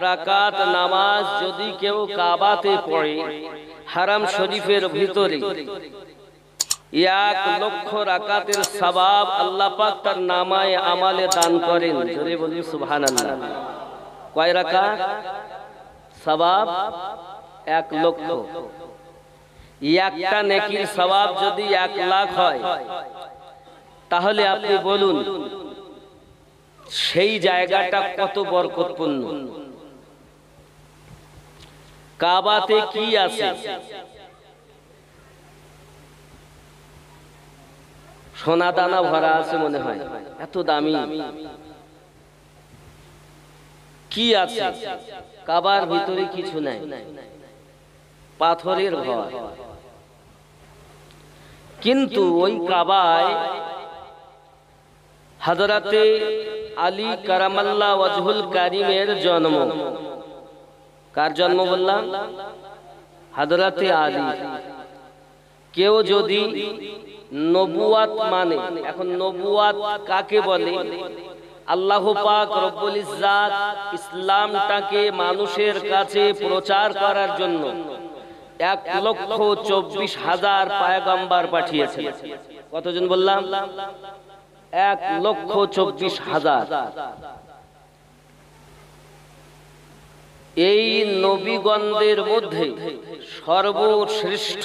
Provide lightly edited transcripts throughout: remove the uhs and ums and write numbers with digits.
রাকাত নামাজ যদি কেউ কাবাতে পড়ে হারাম শরীফের ভিতরে 1,00,000 রাকাতের সওয়াব আল্লাহ পাক তার নামায়ে আমালে দান করেন। জোরে বলি সুবহানাল্লাহ। কয় রাকাত সওয়াব? 1,00,000। একটা নেকির সওয়াব যদি 1,00,000 হয় তাহলে আপনি বলুন সেই জায়গাটা কত বরকতপূর্ণ। কাবাতে কি আছে? সোনা দানা ভরা আছে মনে হয়, এত দামি। কি আছে? কাবার ভিতরে কিছু নাই, পাথরের ঘর। কিন্তু ওই কাবায় হযরতে আলী কারামাল্লাহ ওয়াজহুল কারিমের জন্ম। কার জন্ম বললাম? হযরতে আলী। কেউ যদি নবুয়াত মানে, এখন নবুয়াত কাকে বলে? আল্লাহ পাক রব্বুল ইজ্জাত ইসলামটাকে মানুষের কাছে প্রচার করার জন্য 1,24,000 পয়গম্বর পাঠিয়েছেন। কতজন বললাম? 1,24,000। এই নবীগণদের মধ্যে সর্বশ্রেষ্ঠ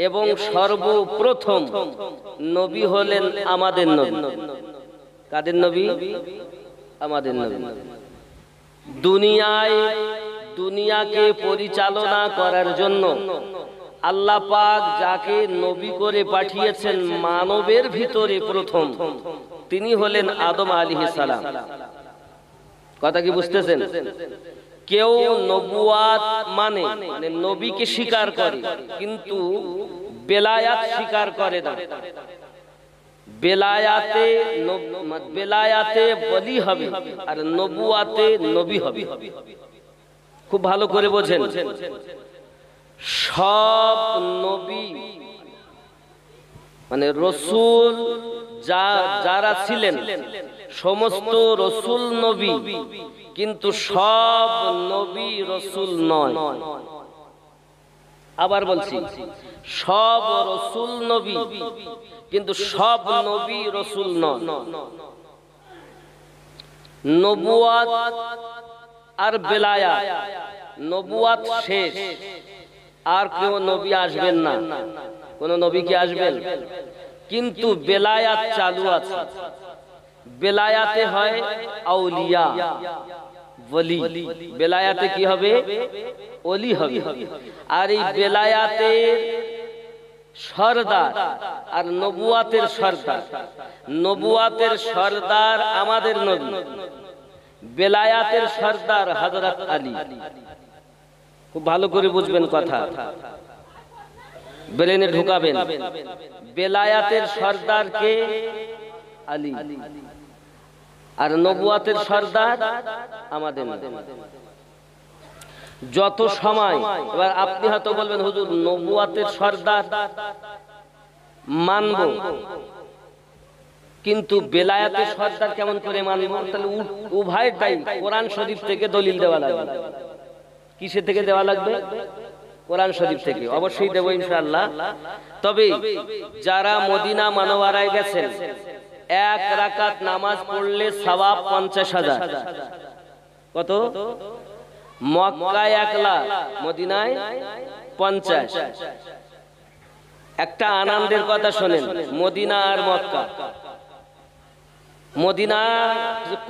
এবং সর্বপ্রথম নবী হলেন আমাদের নবী। কাদের নবী? আমাদের নবী। দুনিয়াকে পরিচালনা করার জন্য আল্লাহ পাক যাকে নবী করে পাঠিয়েছেন মানবের ভিতরে প্রথম, তিনি হলেন আদম আলাইহিস সালাম। কথা কি বুঝতেছেন? কেউ নবুয়াত মানে নবীকে স্বীকার করে কিন্তু বেলায়াত স্বীকার করে না। বেলায়াতে বলি হবে আর নবুয়াতে নবী হবে। খুব ভালো করে বোঝেন। সব নবী মানে রসুল যারা ছিলেন সমস্ত রসুল নবী, কিন্তু সব নবী রসুল নয়। আবার বলছি, সব রসুল নবী কিন্তু সব নবী রসুল নয়। নবুয়াত আর বেলায়াত, নবুয়াত শেষ, আর কেউ নবী আসবেন না। কোন নবী কি আসবেন? কিন্তু বেলায়াত চালু আছে। বেলায়াতে হয় আউলিয়া ওলি, বেলায়াতে কি হবে? ওলি হবে। আর এই বেলায়াতের সরদার আর নবুয়াতের সরদার, নবুয়াতের সরদার আমাদের নবী, বেলায়াতের সরদার হযরত আলী। খুব ভালো করে বুঝবেন কথা, ব্রেনে ঢুকাবেন। বেলায়াতের সরদার কে? আলী। আর নবুয়াতের সরদার আমাদের নবী। যত সময়, এবার আপনি হয়তো বলবেন হুজুর নবুয়াতের সরদার মানব, কিন্তু বেলায়াতের সরদার কেমন করে মানব? তাহলে উভয়টাই কোরআন শরীফ থেকে দলিল দেওয়া লাগবে। কিসে থেকে দেওয়া লাগবে? কোরআন শরীফ থেকে। অবশ্যই দেব ইনশাআল্লাহ। তবে যারা মদিনা মানওয়ারায় গেছেন, 1 রাকাত নামাজ পড়লে সওয়াব 50,000। কত? মক্কায় 1,00,000, মদিনায় 50। একটা আনন্দের কথা শোনেন, মদিনা আর মক্কা, মদিনা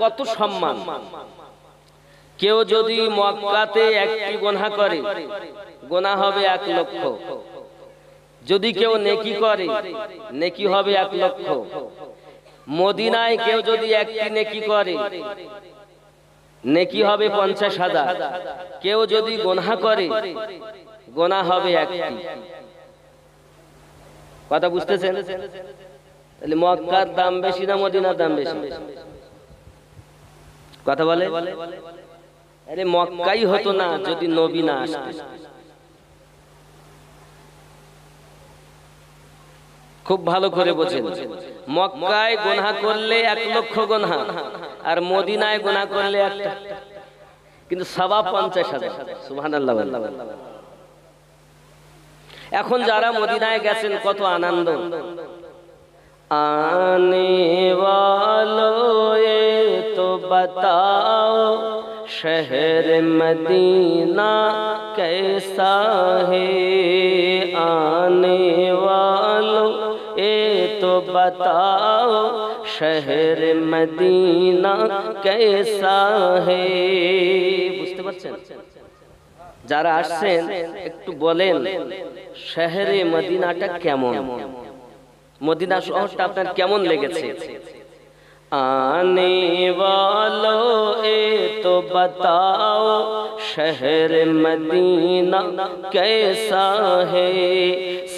কত সম্মান। কেউ যদি মক্কাতে একটি গুনাহ করে, গুনাহ হবে 1,00,000। যদি কেউ নেকি করে, নেকি হবে 1,00,000। মদিনায় কেউ যদি একটি নেকি করে, নেকি হবে 50,000। কেউ যদি গুনাহ করে, গুনাহ হবে একটি। কথা বুঝতেছেন? তাহলে মক্কার দাম বেশি না মদিনার দাম বেশি? কথা বলে? আরে মক্কাই হতো না যদি নবী না আসতেন। খুব ভালো করে বোঝেন, মক্কায় গুনাহ করলে 1,00,000 গুনাহ, আর মদিনায় গুনাহ করলে একটা। কিন্তু সওয়াব 50,000। সুবহানাল্লাহ। এখন যারা মদিনায় গেছেন কত আনন্দ। आने वालों ये तो बताओ शहर मदीना कैसा है। आने वालों ये तो बताओ शहर मदीना कैसा है। বুঝতে পারছেন? যারা আসছেন একটু বলেন শহরে মদিনাটা কেমন, মদিনা শহরটা আপনার কেমন লেগেছে। आने वालों ए तो बताओ शहर मदीना कैसा है।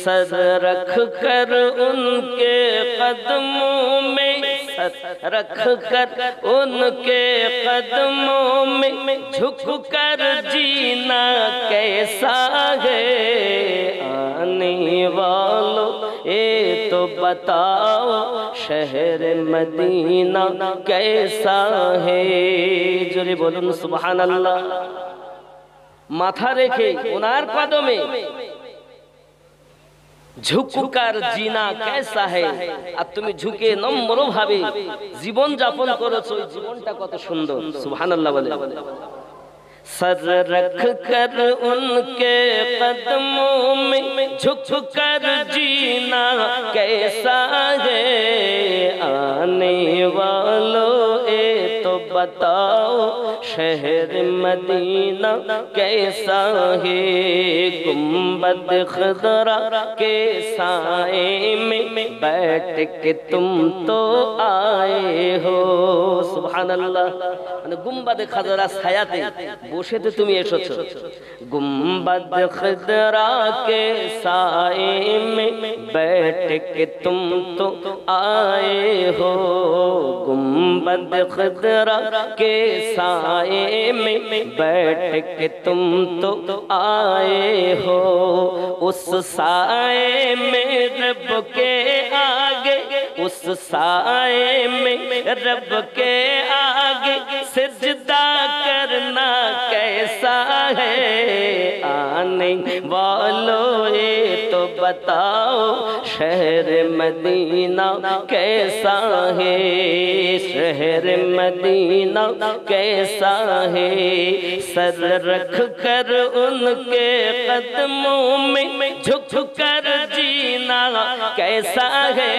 सर रख कर उनके कदमों में, सर रख कर उनके कदमों में झुक कर जीना कैसा है। आने वालों ए तो बताओ शहर मदीना कैसा है। जोरे बोलुन सुबहानाल्लाह। माथा रेखे उनार कदमे ঝুঁককার জিনা কেসা হে। আর তুমি ঝুঁকে নম্র ভাবে জীবন যাপন করেছো, ওই জীবনটা কত সুন্দর। সুবহানাল্লাহ বলে। सर रख कर उनके कदमों में झुक कर जीना कैसा है। आने वालों ए तो बताओ शहर मदीना कैसा है। गुंबद खजरा के साए में बैठ के तुम तो आए हो। सुबहानल्लाह। মানে गुंबद खजरा ছায়াতে বসে তো তুমি এসেছো। गुंबद खजरा के साए में बैठ के तुम तो आए हो। गुंबद खजरा के साए में बैठ के तुम तो आए हो। उस साए में रब के आगे, उस साए में रब के आगे सिजदा करना कैसा है। आने वालों ये तो बताओ शहर मदीना कैसा है। शहर मदीना कैसा है। सर रख कर उनके कदमों में झुक कर जीना कैसा है।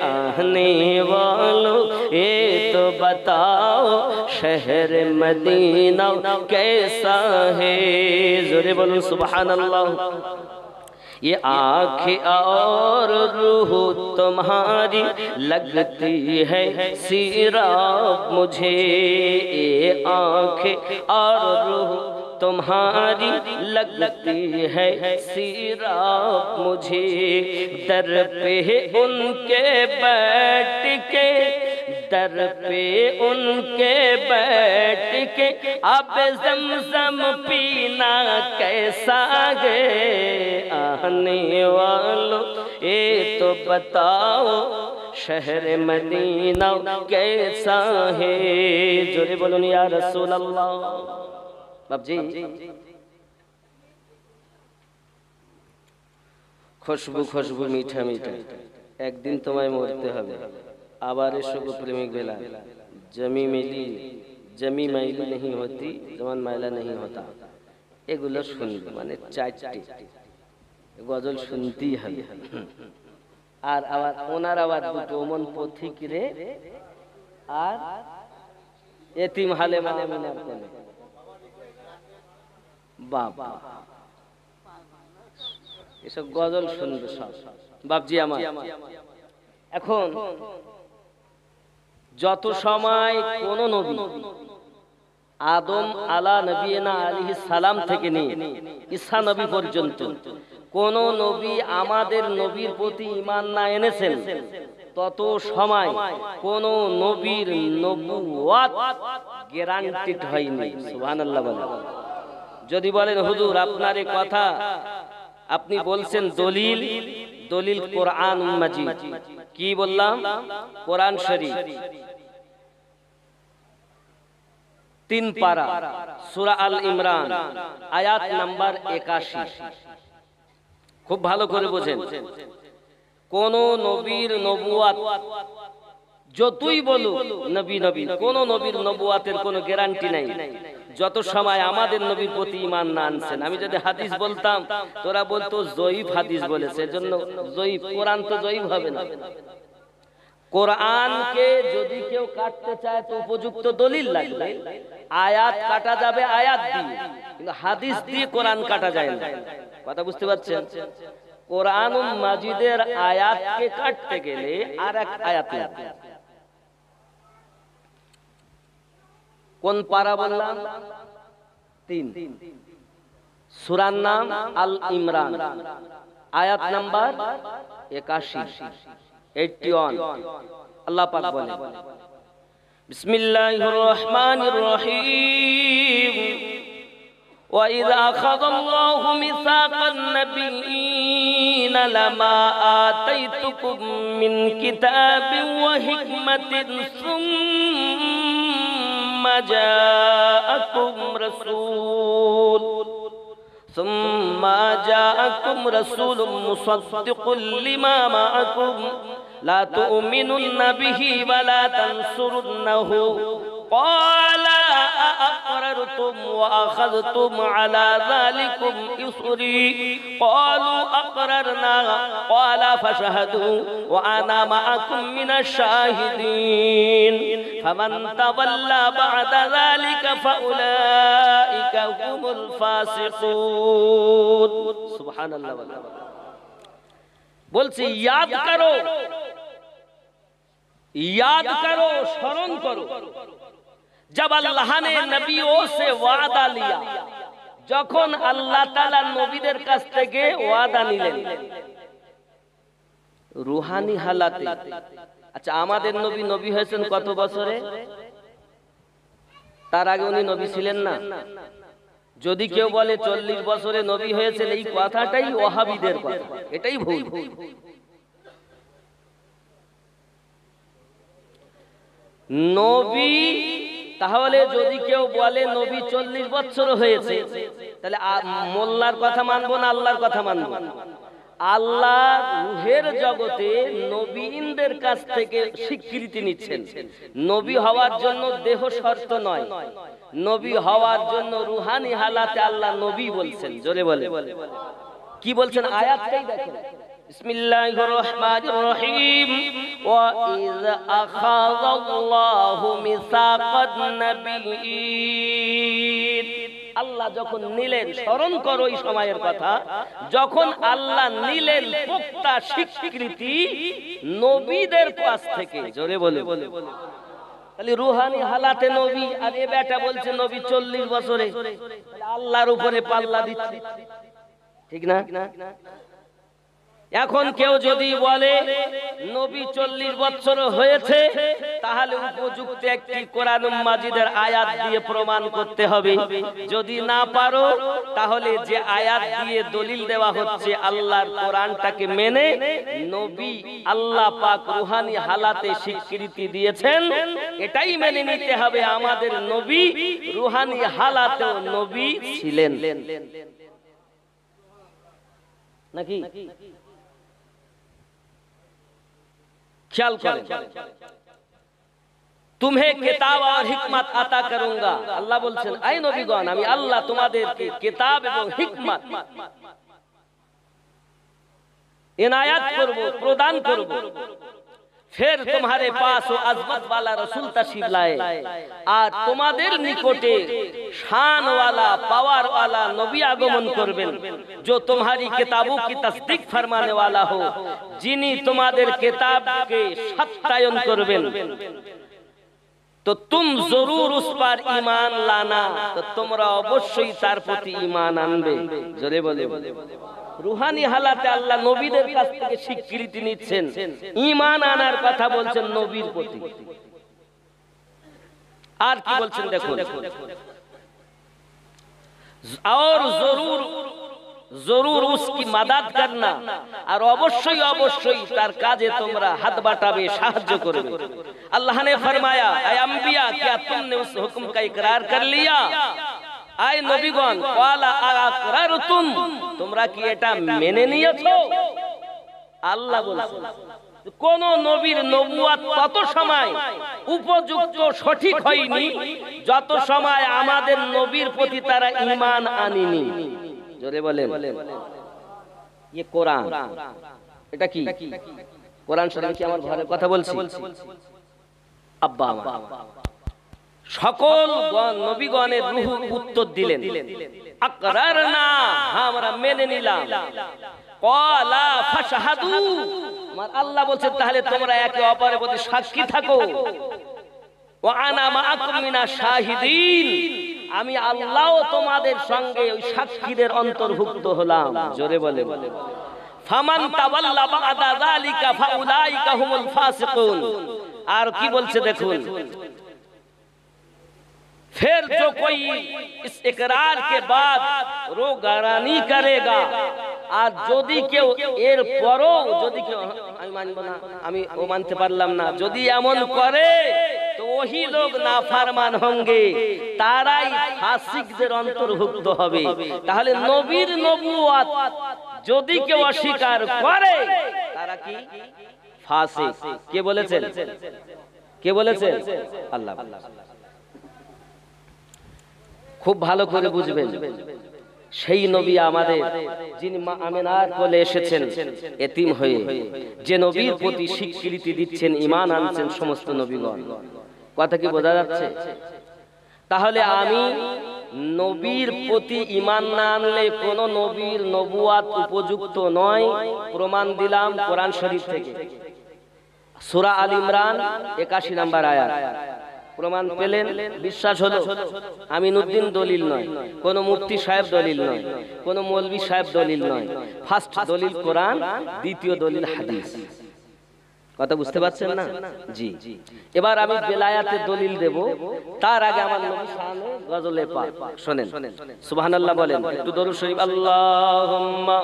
आने वालों ये तो बताओ शहर मदीना कैसा है। जोरे बोलो सुबहानल्लाह। ये आँखें और रूह तुम्हारी लगती है सिराब मुझे। ये आँखें और रूह तुम्हारी लगती है सिराब मुझे। दर पे उनके बैठ के, दर पे उनके बैठ के अब ज़मज़म पीना कैसा है। आने वालों ये तो बताओ शहर मदीना कैसा है। जोरे बोलो या रसूल अल्लाह। बाप जी खुशबू खुशबू मीठा मीठा एक दिन तुम्हें मरते হবে। आबार एसो प्रेमिक बेला जमी मिली जमी मैली नहीं होती, जमान मैला नहीं होता। एगुलो सुनबे माने चारटी गजल শুনতেই হবে। আর আবার ওনার আবার দুটো মন পথিক রে আর এতিম হালে মামিনার কোলে। বাবা এসব গজল শুনবে সব বাপজি আমার। এখন যত সময় কোন নবী আদম আলা নবিয়িনা আলাইহিস সালাম থেকে নিয়ে ঈসা নবী পর্যন্ত কোন নবী আমাদের নবীর প্রতি ঈমান না এনেছেন, তত সময় কোন নবীর নবুয়ত গ্যারান্টিড হয়নি। সুবহানাল্লাহ বলেন। যদি বলেন হুজুর আপনার এই কথা আপনি বলছেন দলিল, দলিল কোরআন মাজিদ। কি বললাম? কোরআন শরীফ। 3 পারা, সূরা আল ইমরান, আয়াত নাম্বার 81। খুব ভালো করে বোঝেন, কোন নবীর নবুয়াত যতই বলুক নবী নবী, কোন নবীর নবুয়াতের কোনো গ্যারান্টি নাই যত সময় আমাদের নবীর প্রতি ঈমান না আনছেন। আমি যদি হাদিস বলতাম তোরা বলতো জয়ীফ হাদিস বলেছে, এজন্য জয়ীফ। কোরআন তো জয়ীফ হবে না। কোরআনকে যদি কেউ কাটতে চায় তো উপযুক্ত দলিল লাগবে। আয়াত কাটা যাবে আয়াত দিয়ে, কিন্তু হাদিস দিয়ে কোরআন কাটা যায় না। কথা বুঝতে পারছেন? কোরআনুল মাজিদের আয়াতকে কাটতে গেলে আরেক আয়াত লাগবে। কোন পারা বললাম? 3। সূরার নাম আল ইমরান, আয়াত নাম্বার 81। আল্লাহ পাক বলেন, বিসমিল্লাহির রহমানির রহিম, وَإِذْ أَخَذَ اللَّهُ مِيثَاقَ النَّبِيِّينَ لَمَا آتَيْتُكُم مِّن كِتَابٍ وَحِكْمَةٍ ثُمَّ جَاءَكُمْ رَسُولٌ مُصَدِّقٌ لِّمَا مَعَكُمْ لَا تُؤْمِنُنَّ بِهِ وَلَا تَنصُرُنَّهُ قال أأقررتم وأخذتم على ذلكم إصري قالوا أقررنا قال فاشهدوا وأنا معكم من الشاهدين فمن تولى بعد ذلك فأولئك هم الفاسقون سبحان الله বলছি याद करो স্মরণ করো जब अल्लाह ने नबियों से वादा लिया, যখন আল্লাহ তাআলা নবীদের কাছ থেকে ওয়াদা নিলেন রূহানি হালাতে। আচ্ছা, আমাদের নবী নবী হয়েছেন কত বছরে? তার আগে উনি নবী ছিলেন না? যদি কেউ বলে 40 বছরে নবী হয়েছেন, এই কথাটাই ওয়াহাবীদের কথা, এটাই ভুল। নবী তাহলে যদি কেউ বলে নবী 40 বছর হয়েছে, তাহলে মোল্লার কথা মানবো না আল্লাহর কথা মানবো? আল্লাহ রূহের জগতে নবীদের কাছ থেকে স্বীকৃতি নিচ্ছেন। নবী হওয়ার জন্য দেহ শর্ত নয়, নবী হওয়ার জন্য রূহানি হালাতে আল্লাহ নবী বলছেন। জোরে বলে কি বলছেন আয়াতটাই দেখেন, বিসমিল্লাহির রহমানির রহিম, وَإِذْ أَخَذَ اللَّهُ مِيثَاقَ النَّبِيِّينَ। আল্লাহ যখন নিলেন, স্মরণ করো এই সময়ের কথা, যখন আল্লাহ নিলেন পোক্তা স্বীকৃতি নবীদের কাছ থেকে। জোরে বলে তাহলে রূহানি হালাতে নবী, আর এ বেটা বলছে নবী 40 বছরে, আল্লাহর উপরে পাল্লা দিচ্ছে, ঠিক না? এখন কেউ যদি বলে নবী 40 বছর হয়েছে, তাহলে উপযুক্ত একটি কোরআন মাজিদের আয়াত দিয়ে প্রমাণ করতে হবে। যদি না পারো, তাহলে যে আয়াত দিয়ে দলিল দেওয়া হচ্ছে আল্লাহর কোরআনটাকে মেনে নবী আল্লাহ পাক রূহানি হালাতে স্বীকৃতি দিয়েছেন, এটাই মেনে নিতে হবে। আমাদের নবী রূহানি হালাতেও নবী ছিলেন নাকি? ख्याल करें, तुम्हें किताब और हिकमत अता करूंगा। अल्लाह बोलছেন, এই নবীগণ, আমি আল্লাহ তোমাদেরকে কিতাব এবং হিকমত इनायत করব, প্রদান করব। फिर तुम्हारे पास वो अजमत वाला रसूल तशरीफ लाए, আর তোমাদের নিকটে शान वाला पावर वाला नबी आगमन করবেন, जो तुम्हारी किताबों की तस्दीक फरमाने वाला हो, যিনি তোমাদের কিতাবকে সত্যায়ন করবেন। तो तुम जरूर उस पर ईमान लाना, तो তোমরা অবশ্যই তার প্রতি ঈমান আনবে। জোরে বলে রূহানি হালাতে আল্লাহ নবীদের কাছ থেকে স্বীকৃতি নিচ্ছেন, ঈমান আনার কথা বলছেন নবীর প্রতি। আর কি বলছেন দেখুন, और जरूर जरूर उसकी मदद करना और अवश्य अवश्य तार काजे तुमरा हाथ बाटाबे साहाज्य करबे। अल्लाह ने फरमाया, ऐ अंबिया, क्या तुमने उस हुक्म का इकरार कर लिया? आय नबीगण, क्वाला अकरारतुम, তোমরা কি এটা মেনে নিয়েছো? আল্লাহ বলেছেন কোন নবীর নবুয়ত তত সময় উপযুক্ত সঠিক হয়নি যত সময় আমাদের নবীর প্রতি তারা ঈমান আনেনি। জোরে বলেন। ये কোরআন, এটা কি কোরআন শরীফ কি আমার ঘরের কথা বলছি? আব্বা আমার সকল নবীগণের রূহ উত্তর দিলেন, আকরারনা, হ্যাঁ আমরা মেনে নিলাম। ক্বালা ফাশহাদু, আমার আল্লাহ বলছেন তাহলে তোমরা একে অপরের প্রতি সাক্ষী থাকো। ওয়া আনা মাআকুম মিনাশ শাহিদিন, আমি আল্লাহও তোমাদের সঙ্গে ওই সাক্ষীদের অন্তর্ভুক্ত হলাম। জোরে বলে। ফামান তাওয়াল্লা বা'দা যালিকা ফাউলাইকা হুমুল ফাসিকুন। আর কি বলছে দেখুন, फिर जो कोई इस इकरार के बाद रोगारानी करेगा, আর যদি কেউ এর পরও যদি কেউ আমি মানব না, আমি ও মানতে পারলাম না, যদি এমন করে তো ওই লোক নাফরমান होंगे, তারাই ফাসিকদের অন্তর্ভুক্ত হবে। তাহলে নবীর নবুয়ত যদি কেউ অস্বীকার করে তারা কি ফাসিক। কে বলেছেন? কে বলেছেন? আল্লাহ। খুব ভালো করে বুঝবেন, সেই নবী আমাদের যিনি মা আমিনার কোলে এসেছেন এতিম হয়ে, যে নবীর প্রতি স্বীকৃতি দিচ্ছেন, ঈমান আনছেন সমস্ত নবীগণ। কথা কি বোঝা যাচ্ছে? তাহলে আমি নবীর প্রতি ঈমান না আনলে কোন নবীর নবুয়ত উপযুক্ত নয়, প্রমাণ দিলাম কোরআন শরীফ থেকে। সূরা আল ইমরান 81 নম্বর আয়াত। প্রমাণ পেলেন, বিশ্বাস হলো। আমিনউদ্দিন দলিল নয়, কোন মুফতি সাহেব দলিল নয়, কোন মৌলভী সাহেব দলিল নয়। ফার্স্ট দলিল কোরআন, দ্বিতীয় দলিল হাদিস। কথা বুঝতে পারছেন না? জি। এবার আমি বেলায়াতের দলিল দেব, তার আগে আমার নবী শানে গজলে পাক শুনেন। সুবহানাল্লাহ বলেন, একটু দরুদ শরীফ। আল্লাহুম্মা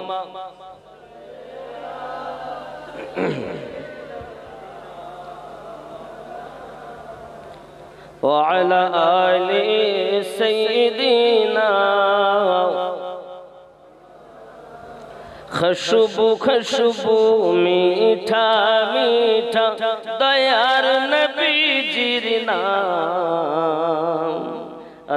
وعلى آل سيدنا खुशबू खुशबू मीठा मीठा दयार नबी जीर नाम,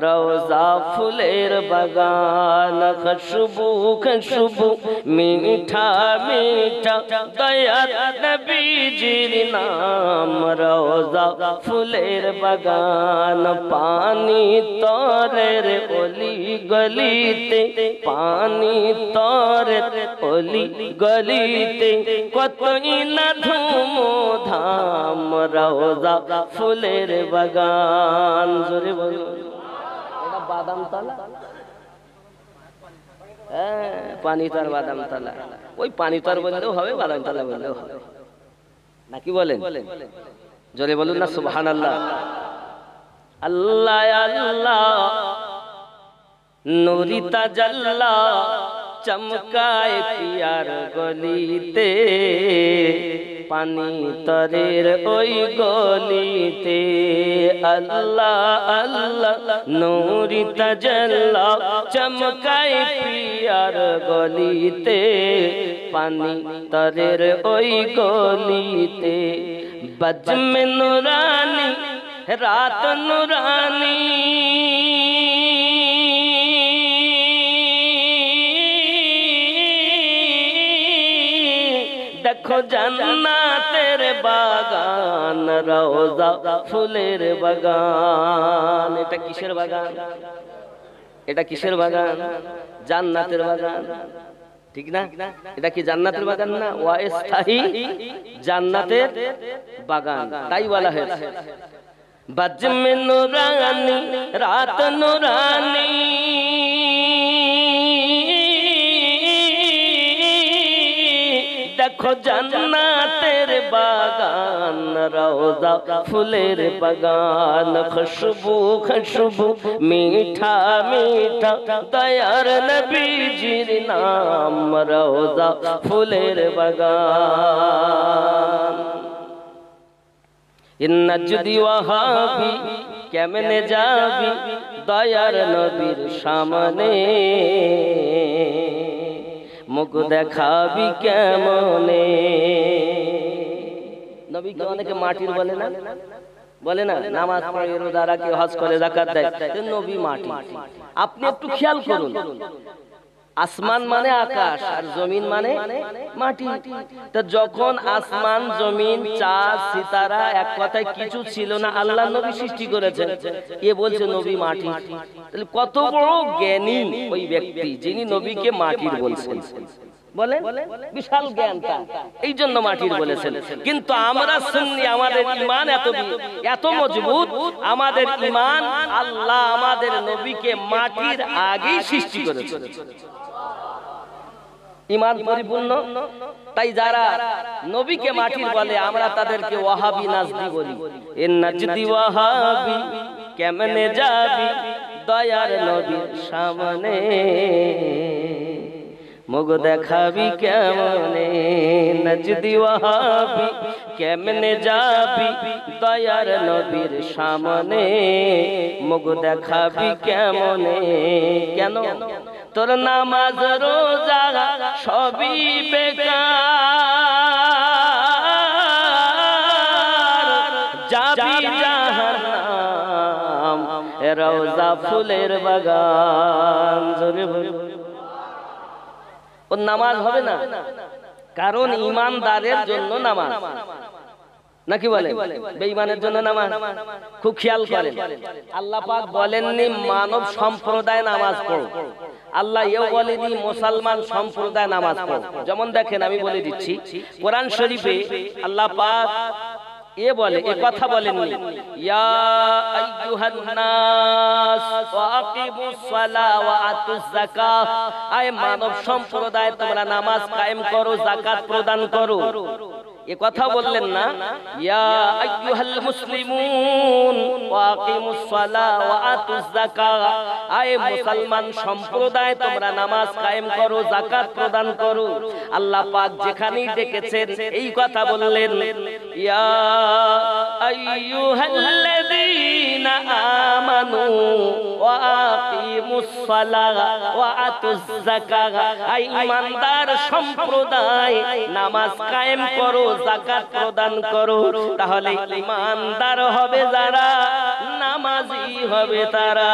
रोजा फुलेर बगान खुशबू खुशबू मीठा मीठा दयार नबी जीर नाम, रोजा फुलेर बगान पानी तोरेर ओली गलीते, पानी तोरेर ओली गलीते कतई ना धूम धाम, रोजा फुलेर बगान। জোরে বলো। এটা বাদাম তলা, পানি তার বাদাম তলা। ওই পানি তার বললেও হবে, বাদাম তলা বললেও হবে, নাকি বলেন? জোরে বলুন না সুবহানাল্লাহ। আল্লাহ আল্লাহ নূরি তাজাল্লা চমকায় পিয়ার গলিতে, পানি তরের ওই গলিতে। আল্লাহ আল্লাহ নূরি তাজাল্লা চমকায় পিয়ার গলিতে, পানি তরের ওই গলিতে। বজমে নুরানি রাত নুরানি, দেখো জান্নাতের বাগান, রওজা ফুলের বাগান। এটা কিসের বাগান? এটা কিসের বাগান? জান্নাতের বাগান, ঠিক না? এটা কি জান্নাতের বাগান না? ওয়াস্তাহি জান্নাতের বাগান, তাই বলা হয়েছে। বজমে নুরানি রাত নুরানি, দেখো জান্নাতের বাগান, রওজা ফুলের বাগান, খুশবু খুশবু মিঠা মিঠা, দয়ার নবীজির নাম, রওজা ফুলের বাগান। ইন্না যদি ওয়াহাবি কেমনে যাবি দয়ার নবীর সামনে, মুখ দেখাবি কেমনে। নবীকে অনেকে মাটির বলে না, বলে না, নামাজ পড়ে রোজা রাখে হজ করে যাকাত দেয়, নবী মাটি। আপনি একটু খেয়াল করুন, আসমান মানে আকাশ আর জমিন মানে মাটি। তো যখন আসমান জমিন চাঁদ সিতারা এক কথায় কিছু ছিল না, আল্লাহ নবী সৃষ্টি করেছেন, এ বলছে নবী মাটি। তাহলে কত বড় জ্ঞানী ওই ব্যক্তি যিনি নবীকে মাটির বলছেন, বলেন, বিশাল জ্ঞান তার, এই জন্য মাটির বলেছেন। কিন্তু আমরা সুন্নি, আমাদের ঈমান এত মজবুত, আমাদের ঈমান আল্লাহ আমাদের নবীকে মাটির আগেই সৃষ্টি করেছেন, ঈমান পরিপূর্ণ। তাই যারা নবীকে মাটির বলে আমরা তাদেরকে ওয়াহাবি নাজদি বলি। এ নাজদি ওয়াহাবি কেমনে যাবি দয়ার নবীর সামনে, মুখ দেখাবি কেমনে, নাজদি ওয়াহাবি কেমনে যাবি দয়ার নবীর সামনে, মুখ দেখাবি কেমনে। কেন? তোর নামাজ রোজা সবই বেকার, যাবি জাহান্নাম, রওজা ফুলের বাগান। জোরে বল। ওর নামাজ হবে না, কারণ ঈমানদারের জন্য নামাজ, নাকি বলে বেঈমানের জন্য নামাজ? খুব খেয়াল করেন, আল্লাহ পাক বলেননি মানব সম্প্রদায় নামাজ পড়ো, আল্লাহ এও বলেনি মুসলমান সম্প্রদায় নামাজ পড়ো। যেমন দেখেন, আমি বলে দিচ্ছি, কোরআন শরীফে আল্লাহ পাক এ বলে, এ কথা বলেননি ইয়া আইয়ুহান নাস ওয়া আকিমুস সালাহ ওয়া আতুজ যাকাত, আয় মানব সম্প্রদায় তোমরা নামাজ কায়েম করো, যাকাত প্রদান করো। এ কথা বললেন না ইয়া আইয়ুহাল মুসলিমুন ওয়া আকিমুস সালাহ ওয়া আতুজ যাকাত, আয় মুসলমান সম্প্রদায় তোমরা নামাজ কায়েম করো, যাকাত প্রদান করো। আল্লাহ পাক যেখানেই ডেকেছেন এই কথা বললেন, ইয়া আইয়ুহাল্লাযীনা আমানু ওয়া আকিমুস সালাহ ওয়া আতুজ যাকাত, আয় ঈমানদার সম্প্রদায় নামাজ কায়েম করো, যাকাত প্রদান করো। তাহলে ঈমানদার হবে যারা, নামাজি হবে তারা।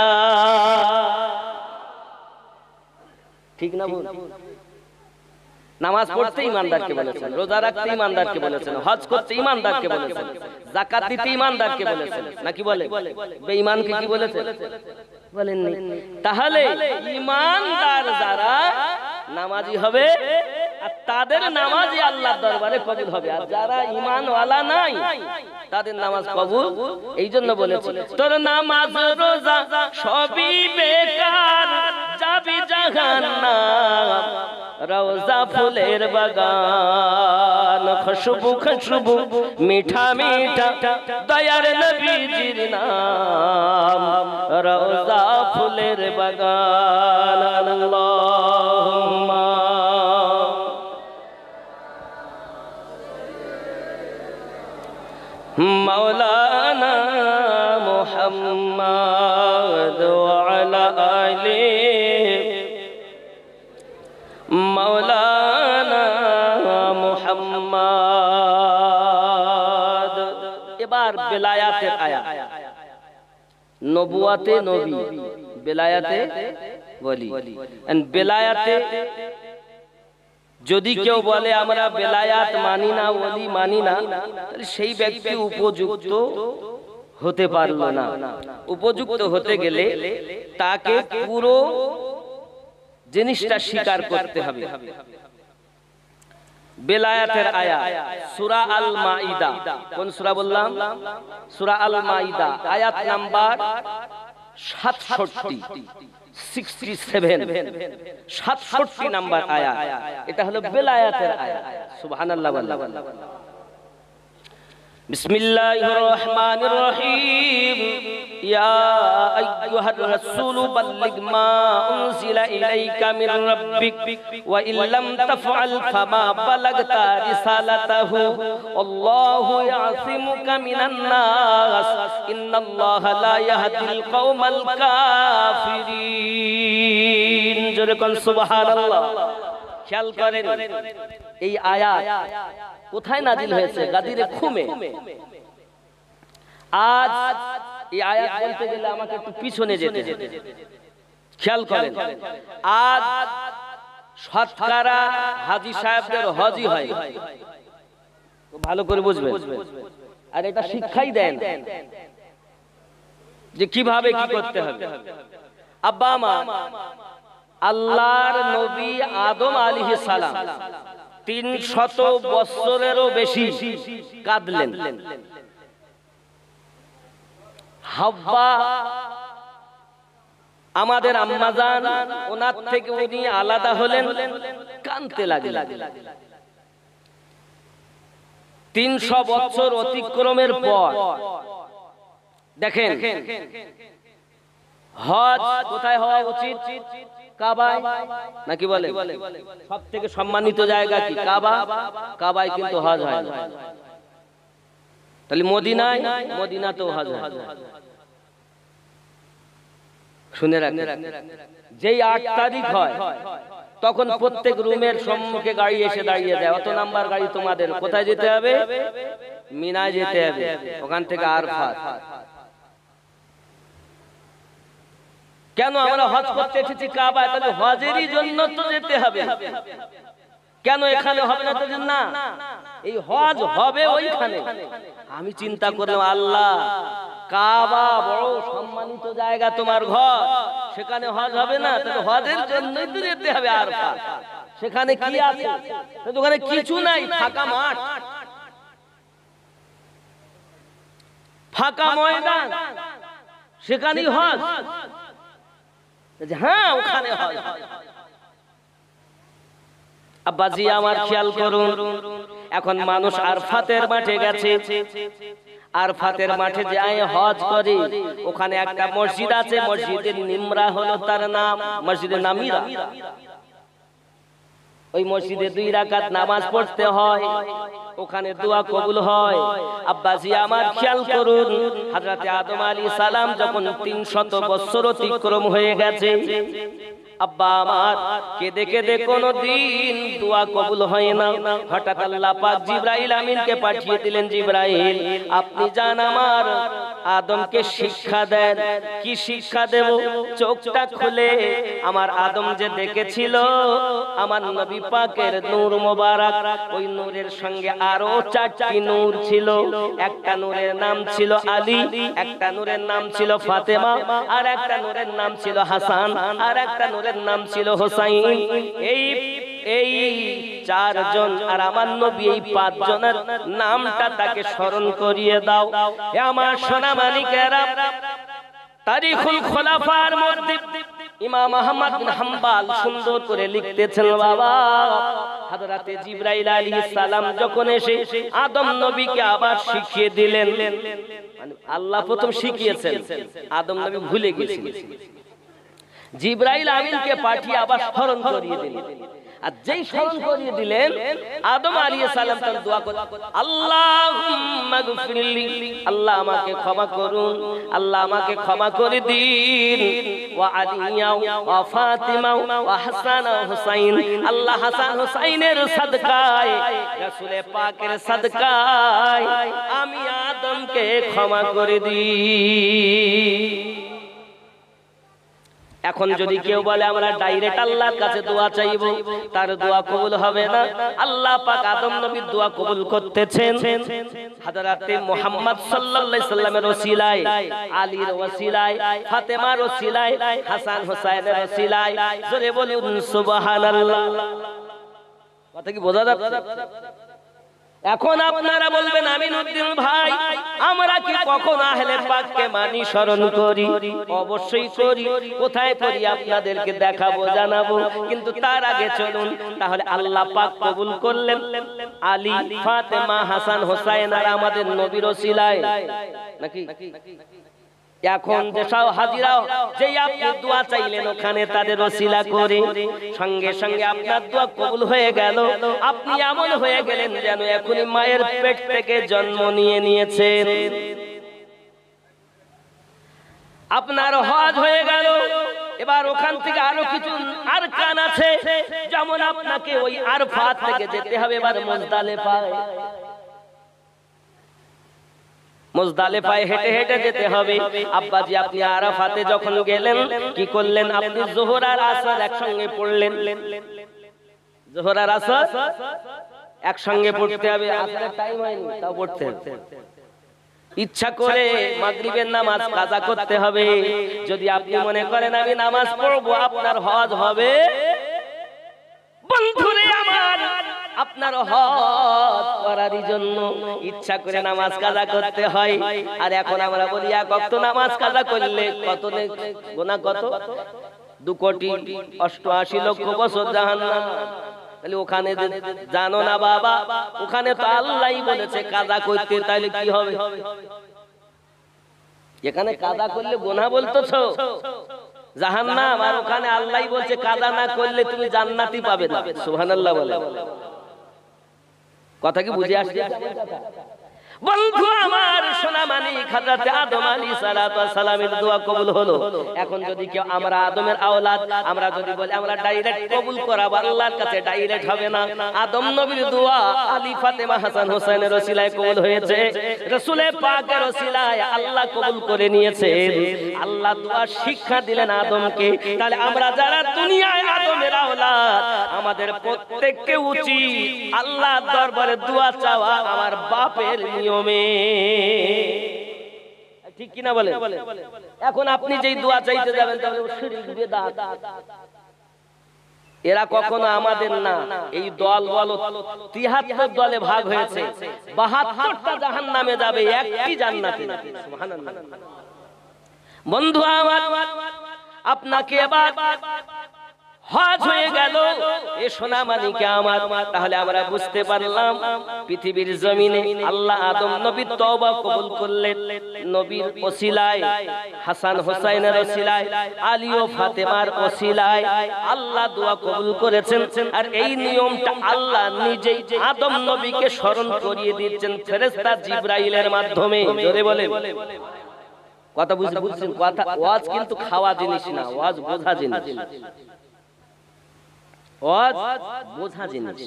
ঠিক না বল? নামাজ পড়তে ঈমানদারকে বলেছেন, রোজা রাখতে ঈমানদারকে বলেছেন, হজ করতে ঈমানদারকে বলেছেন, যাকাত দিতে ঈমানদারকে বলেছেন, নাকি বলে বেঈমানকে কি বলেছেন? বলেননি। তাহলে ঈমানদার যারা নামাজি হবে, আর তাদের নামাজই আল্লাহর দরবারে কবুল হবে। আর যারা ঈমানওয়ালা নাই তাদের নামাজ কবুল এই জন্য বলেছে, তোর নামাজ রোজা সবই বেকার, যাবি জাহান্নাম, রওজা ফুলের বাগান, খুশবু খুশবু মিঠা মিঠা, দয়ার নবীজির নাম, রওজা ফুলের বাগান। আল্লাহুম্মা মাওলানা মুহাম্মদ ওয়া আলা আলিহি মাওলানা মুহাম্মদ। এবার বেলায়াতের আয়াত, নবুয়াতে নবী, বেলায়াতে ওলি। বেলায়াতে যদি কেউ বলে আমরা বেলায়াত মানি না, ওলি মানি না, তাহলে সেই ব্যক্তি উপযুক্ত হতে পারলো না। উপযুক্ত হতে গেলে তাকে পুরো জিনিসটা স্বীকার করতে হবে। বেলায়াতের আয়াত সূরা আল মাইদা, কোন সূরা বললাম? সূরা আল মাইদা, আয়াত নাম্বার 67 নাম্বার আয়াত। এটা হলো বেলায়াতের আয়াত। সুবহানাল্লাহ। বিসমিল্লাহির রহমানির রহিম। ইয়া আইয়ুহার রাসূলু বাল্লিগ মা উনজিলা ইলাইকা মির রাব্বিক ওয়া ইল্লাম তাফআল ফামা বালাগতা রিসালাতাহু আল্লাহু ইয়াসিমুকা মিনান নাস ইন্নাল্লাহা লা ইয়াহদিল কওমাল কাফিরিন। জোরে কোন সুবহানাল্লাহ। খেয়াল করেন এই আয়াত কোথায় নাজিল হয়েছে? গাদিরে খুমে। আজ এই আয়াত বলতে গেলে আমাকে একটু পিছনে যেতে হবে। খেয়াল করেন আজ শতকরা হাজী সাহেবদের হজই হয়। ভালো করে বুঝবেন। আর এটা শিক্ষাই দেন যে কিভাবে কি করতে হবে। আব্বা মা আল্লাহর নবী আদম আলাইহিস সালাম 300 বছরেরও বেশি কাঁদলেন। হাওয়া আমাদের আম্মাজান, ওনার থেকে উনি আলাদা হলেন, কাঁদতে লাগলেন। 300 বছর অতিক্রমের পর দেখেন হজ কোথায় হওয়া উচিত? কাবায়, নাকি বলে? সব থেকে সম্মানিত জায়গা কি? কাবা। কাবায় কিন্তু হজ হয় না। তাহলে মদিনায়, মদিনাতেও হজ হয়। শুনে রাখেন, যেই 8 তারিখ হয় তখন প্রত্যেক রুমের সম্মুখে গাড়ি এসে দাঁড়িয়ে যায়। অত নাম্বার গাড়ি তোমাদের, কোথায় যেতে হবে? মিনায় যেতে হবে, ওখান থেকে আরাফাত। কেন আমরা হজ করতে এসেছি কাবায়? তাহলে হজেরই জন্য তো যেতে হবে। কেন এখানে হবে না? না, এই হজ হবে ওইখানে। আমি চিন্তা করলাম, আল্লাহ কাবা বড় সম্মানিত জায়গা, তোমার ঘর, সেখানে হজ হবে না? তাহলে হজের জন্যই তো যেতে হবে আরাফাত। সেখানে কি আছে? ওখানে কিছু নাই, ফাঁকা মাঠ, ফাঁকা ময়দান, সেখানেই হজ। হ্যাঁ, ওখানে হজ। আব্বাজি আমার খেয়াল করুন, এখন মানুষ আরাফাতের মাঠে গেছে। আরাফাতের মাঠে যায় হজ করে। ওখানে একটা মসজিদ আছে, মসজিদের নিমরা হলো তার নাম, মসজিদে নামিরা। ওই মসজিদে 2 রাকাত নামাজ পড়তে হয়, ওখানে দোয়া কবুল হয়। আব্বাজি আমার খেয়াল করুন, হযরত আদম আলাইহিস সালাম যখন 300 বছর অতিক্রম হয়ে গেছে, আব্বা আমার কেঁদে কেঁদে কোনদিন দোয়া কবুল হয় না। হঠাৎ আল্লাহ পাক জিবরাইল আমিনকে পাঠিয়ে দিলেন, জিবরাইল আপনি যান আমার আদমকে শিক্ষা দেন। কি শিক্ষা দেব? চোখটা খুলে আমার আদম যে দেখেছিল আমার নবী পাকের নূর মোবারক, ওই নূরের সঙ্গে আরো 4টি নূর ছিল। একটা নূরের নাম ছিল আলী, একটা নূরের নাম ছিল ফাতেমা, আর একটা নূরের নাম ছিল হাসান, আর একটা নূরের নাম ছিল হোসাইন। এই 4 জন আর আমার নবী, এই 5 জনের নামটা তাকে স্মরণ করিয়ে দাও। হে আমার সোনা মানিকেরা, তারিখুল খোলাফার মধ্যে ইমাম আহমদ বিন হাম্বল সুন্দর করে লিখতেছেন, বাবা হযরতে জিবরাইল আলাইহিস সালাম যখন এসে আদম নবীকে আবার শিখিয়ে দিলেন, মানে আল্লাহ প্রথম শিখিয়েছেন, আদম নবী ভুলে গেছিলেন, জিবরাইল আমিনকে পাঠিয়ে আবার স্মরণ করিয়ে দিলেন। আর যেই স্মরণ করিয়ে দিলেন, আদম আলাইহিস সালাম তার দোয়া করলেন, আল্লাহুম্মা গফিরলি, আল্লাহ আমাকে ক্ষমা করুন, আল্লাহ আমাকে ক্ষমা করে দিন। ওয়া আলিয়া ওয়া ফাতিমা ওয়া হাসান ওয়া হুসাইন, আল্লাহ হাসান হুসাইনের সাদকায়, রাসূল পাকের সাদকায় আমি আদমকে ক্ষমা করে দিই। এখন যদি কেউ বলে আমরা ডাইরেক্ট আল্লাহর কাছে দোয়া চাইবো, তার দোয়া কবুল হবে না। আল্লাহ পাক আদম নবীর দোয়া কবুল করতেছেন হযরতে মুহাম্মদ সাল্লাল্লাহু আলাইহি সাল্লামের ওসিলায়, আলীর ওসিলায়, ফাতেমার ওসিলায়, হাসান হুসাইনের ওসিলায়। জোরে বলুন সুবহানাল্লাহ। কথা কি বোঝা যাচ্ছে? এখন আপনারা বলবেন আমিনউদ্দিন ভাই, আমরা কি কখন আহলে পাককে মানি স্মরণ করি? অবশ্যই করি। কোথায় করি আপনাদেরকে দেখাবো, জানাবো। কিন্তু তার আগে চলুন তাহলে আল্লাহ পাক কবুল করলেন আলী, ফাতেমা, হাসান, হোসাইন আর আমাদের নবীর ওসিলায় নাকি? এখন যেসব হাজিরা যেই আপনি দোয়া চাইলেন ওখানে তাদের ওসিলা করে সঙ্গে সঙ্গে আপনার দোয়া কবুল হয়ে গেল। আপনি এমন হয়ে গেলেন যেন এখনই মায়ের পেট থেকে জন্ম নিয়েছেন। আপনার হজ হয়ে গেল। এবার ওখান থেকে আরো কিছু আরকান আছে, যেমন আপনাকে ওই আরফাত থেকে যেতে হবে এবার মুজদালিফায়। মুজদালিফায় হেঁটে হেঁটে যেতে হবে। আব্বাজি আপনি আরাফাতে যখন গেলেন কি করলেন? আপনি যোহর আর আসর একসঙ্গে পড়লেন। যোহর আর আসর একসঙ্গে পড়তে হবে। আসরের টাইম হয়নি তাও পড়তে হবে। ইচ্ছা করে মাগরিবের নামাজ কাজা করতে হবে। যদি আপনি মনে করেন আমি নামাজ পড়বো, আপনার হজ হবে। বন্ধুরে আমার, আপনার হজ করার জন্য ইচ্ছা করে নামাজ কাজা করতে হয়। আর এখন আমরা বলি এক ওয়াক্ত নামাজ কাজা করলে কত গুনাহ, কত 2,88,00,000 বছর জাহান্নাম। তাহলে ওখানে জানো না বাবা, ওখানে তো আল্লাহই বলেছে কাজা করতে, তাহলে কি হবে? এখানে কাজা করলে গুনাহ বলতেছো জাহান্নাম, আর ওখানে আল্লাহই বলছে কাজা না করলে তুমি জান্নাতি পাবে না। সুবহানাল্লাহ বলে। কথা কি বুঝে আসছে? বন্ধু আমার, সোনামানি হযরত আদম আলাইহিস সালাতু ওয়াস সালামের দোয়া কবুল হলো। এখন যদি কেউ আমরা আদমের আওলাদ, আমরা যদি বলি আমরা ডাইরেক্ট কবুল করাবো আল্লাহর কাছে, ডাইরেক্ট হবে না। আদম নবীর দোয়া আলী, ফাতেমা, হাসান, হোসেনের ওসিলায় কবুল হয়েছে। রাসূলে পাকের ওসিলায় আল্লাহ কবুল করে নিয়েছেন। আল্লাহ দোয়া শিক্ষা দিলেন আদমকে। তাহলে আমরা যারা দুনিয়ায় আদমের আওলাদ, আমাদের প্রত্যেককে উচিত আল্লাহর দরবারে দোয়া চাওয়া আমার বাপের নিয়মে। ঠিক কিনা বলেন? এখন আপনি যেই দোয়া চাইতে যাবেন তাহলে শিরক বিদআত। এরা কখনো আমাদের না। এই দল বলো ৭৩ দলে ভাগ হয়েছে, ৭২টা জাহান্নামে যাবে, একটি জান্নাতে যাবে। সুবহানাল্লাহ। বন্ধু আমার, আপনাকে এবার হজ হয়ে গেল এ সোনামানিকে আমার। তাহলে আমরা বুঝতে পারলাম পৃথিবীর জমিনে আল্লাহ আদম নবীর তওবা কবুল করলেন, নবীর ওসিলায়, হাসান হোসাইনের ওসিলায়, আলী ও ফাতেমার ওসিলায় আল্লাহ দোয়া কবুল করেছেন। আর এই নিয়মটা আল্লাহ নিজেই আদম নবীকে স্মরণ করিয়ে দিচ্ছেন ফেরেশতা জিবরাইলের মাধ্যমে। জোরে বলেন। কথা বুঝছেন? কথা ওয়াজ কিন্তু খাওয়া জিনিস না, ওয়াজ বোঝা জিনিস। ওয়াজ বোঝা জিনিস।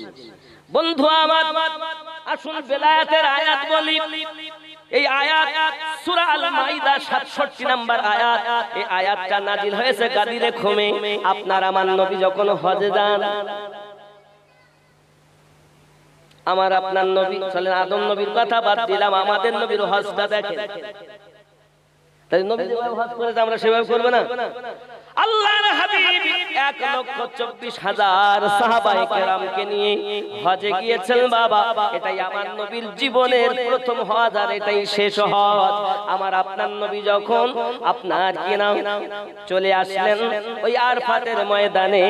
বন্ধু আমার, আসুন বেলায়েতের আয়াত বলি। এই আয়াত সূরা আল মাইদা ৬৭ নম্বর আয়াত। এই আয়াতটা নাজিল হয়েছে গাদিরে খুমে। আপনার আমার নবী যখন হজে যান, আমার আপনার নবী চলেন, আদম নবীর কথা বাদ দিলাম, আমাদের নবীর হজটা দেখেন। তাই নবী যেভাবে হজ করেছে আমরা সেভাবে করব না? আল্লাহর হাবিব ১,২৪,০০০ সাহাবায়ে কেরামকে নিয়ে হজে গিয়েছেন বাবা। এটাই আমার নবীর জীবনের প্রথম হজ, আর এটাই শেষ হজ। আমার আপনার নবী যখন আপনার কি নাম চলে আসলেন ওই আরফাতের ময়দানে,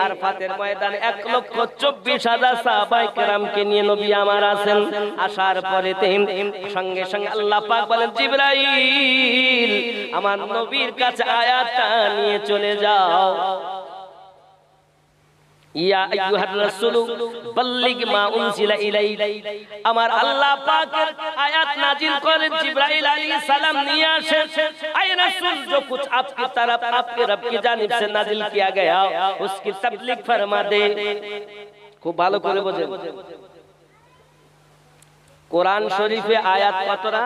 আরফাতের ময়দানে ১,২৪,০০০ সাহাবায়ে কেরামকে নিয়ে নবী আমার আসেন। আসার পরে সঙ্গে সঙ্গে আল্লাহ পাক বলেন, জিবরাইল আমার নবীর কাছে আয়াতটা নিয়ে চলে যাও। ইয়া আইয়ুহার রাসূলু বাল্লিগ মা উনজিলা ইলাইক। আমার আল্লাহ পাকের আয়াত নাজিল করেন, জিবরাইল আলাইহিস সালাম নিয়ে আসেন। আয় রাসূল, जो कुछ आपकी तरफ आपके रब की जानिब से नाजिल किया गया उसकी तबलीग फरमा दे। খুব ভালো করে বোঝেন। কোরআন শরীফে আয়াত কতটা?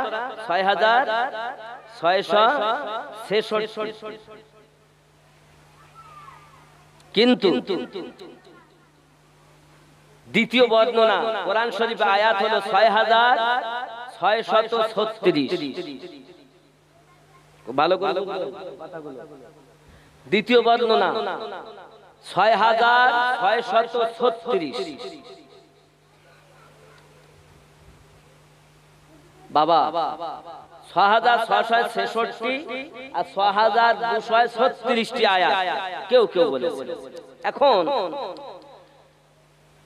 ৬,৬৬৬। কিন্তু দ্বিতীয় বর্ণনা কোরআন শরীফে আয়াত হলো ৬,৬৩৬। ভালো করে দ্বিতীয় বর্ণনা ৬,৬৩৬। বাবা ৬৬৬৬ আর ৬২৩৬টি আয়াত কেউ কেউ বলেছে। এখন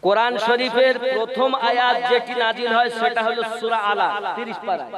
কোরআন শরীফের প্রথম আয়াত যেটি নাজিল হয় সেটা হলো সূরা আলা 30 পারা।